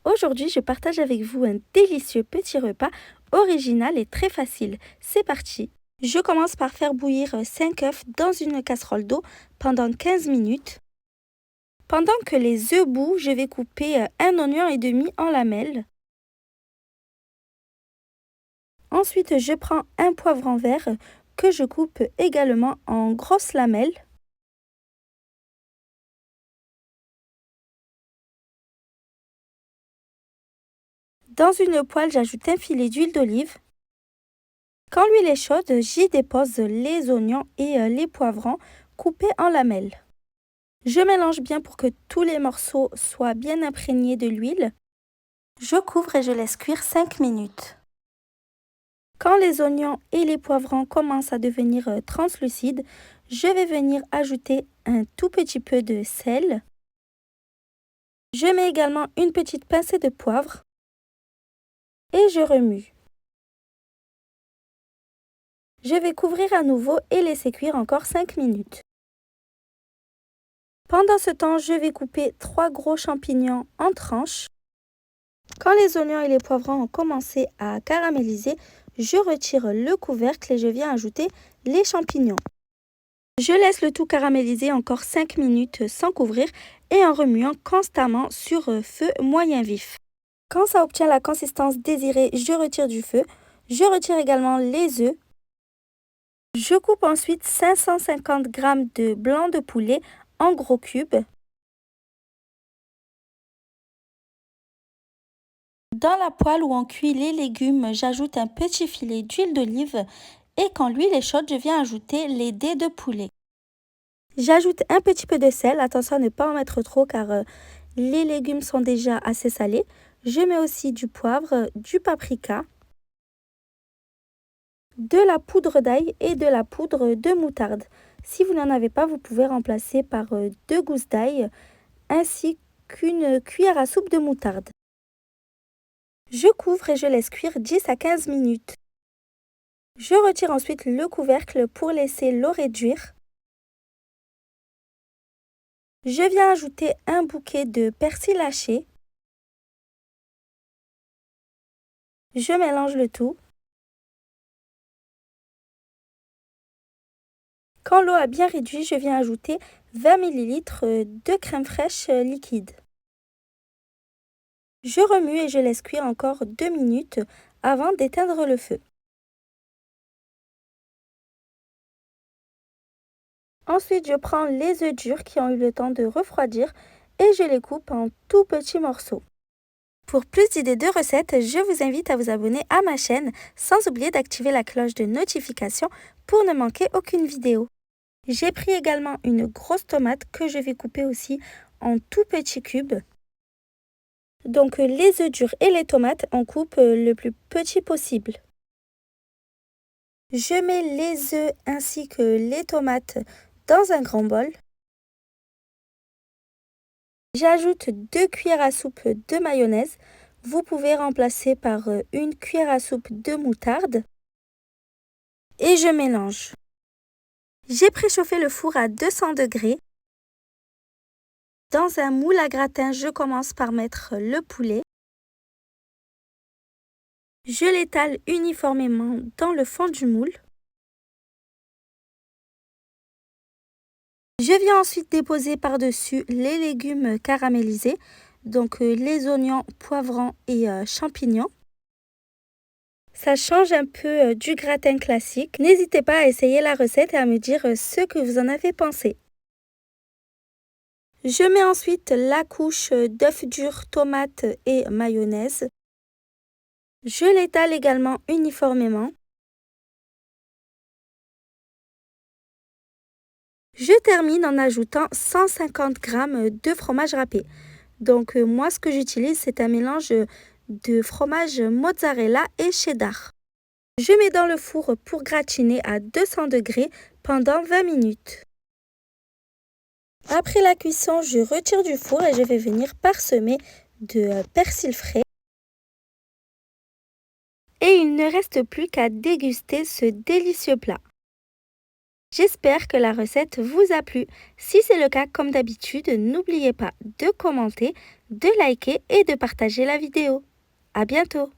Aujourd'hui, je partage avec vous un délicieux petit repas original et très facile. C'est parti! Je commence par faire bouillir 5 œufs dans une casserole d'eau pendant 15 minutes. Pendant que les œufs bouent, je vais couper un oignon et demi en lamelles. Ensuite, je prends un poivron vert que je coupe également en grosses lamelles. Dans une poêle, j'ajoute un filet d'huile d'olive. Quand l'huile est chaude, j'y dépose les oignons et les poivrons coupés en lamelles. Je mélange bien pour que tous les morceaux soient bien imprégnés de l'huile. Je couvre et je laisse cuire 5 minutes. Quand les oignons et les poivrons commencent à devenir translucides, je vais venir ajouter un tout petit peu de sel. Je mets également une petite pincée de poivre et je remue. Je vais couvrir à nouveau et laisser cuire encore 5 minutes. Pendant ce temps, je vais couper 3 gros champignons en tranches. Quand les oignons et les poivrons ont commencé à caraméliser, je retire le couvercle et je viens ajouter les champignons. Je laisse le tout caraméliser encore 5 minutes sans couvrir et en remuant constamment sur feu moyen vif. Quand ça obtient la consistance désirée, je retire du feu. Je retire également les œufs. Je coupe ensuite 550 g de blanc de poulet en gros cubes. Dans la poêle où on cuit les légumes, j'ajoute un petit filet d'huile d'olive et quand l'huile est chaude, je viens ajouter les dés de poulet. J'ajoute un petit peu de sel, attention à ne pas en mettre trop car les légumes sont déjà assez salés. Je mets aussi du poivre, du paprika, de la poudre d'ail et de la poudre de moutarde. Si vous n'en avez pas, vous pouvez remplacer par 2 gousses d'ail ainsi qu'une cuillère à soupe de moutarde. Je couvre et je laisse cuire 10 à 15 minutes. Je retire ensuite le couvercle pour laisser l'eau réduire. Je viens ajouter un bouquet de persil haché. Je mélange le tout. Quand l'eau a bien réduit, je viens ajouter 20 ml de crème fraîche liquide. Je remue et je laisse cuire encore 2 minutes avant d'éteindre le feu. Ensuite, je prends les œufs durs qui ont eu le temps de refroidir et je les coupe en tout petits morceaux. Pour plus d'idées de recettes, je vous invite à vous abonner à ma chaîne sans oublier d'activer la cloche de notification pour ne manquer aucune vidéo. J'ai pris également une grosse tomate que je vais couper aussi en tout petits cubes. Donc les œufs durs et les tomates, on coupe le plus petit possible. Je mets les œufs ainsi que les tomates dans un grand bol. J'ajoute 2 cuillères à soupe de mayonnaise. Vous pouvez remplacer par une cuillère à soupe de moutarde. Et je mélange. J'ai préchauffé le four à 200 degrés. Dans un moule à gratin, je commence par mettre le poulet. Je l'étale uniformément dans le fond du moule. Je viens ensuite déposer par-dessus les légumes caramélisés, donc les oignons, poivrons et champignons. Ça change un peu du gratin classique. N'hésitez pas à essayer la recette et à me dire ce que vous en avez pensé. Je mets ensuite la couche d'œufs durs, tomates et mayonnaise. Je l'étale également uniformément. Je termine en ajoutant 150 g de fromage râpé. Donc moi, ce que j'utilise, c'est un mélange de fromage mozzarella et cheddar. Je mets dans le four pour gratiner à 200 degrés pendant 20 minutes. Après la cuisson, je retire du four et je vais venir parsemer de persil frais. Et il ne reste plus qu'à déguster ce délicieux plat. J'espère que la recette vous a plu. Si c'est le cas, comme d'habitude, n'oubliez pas de commenter, de liker et de partager la vidéo. À bientôt!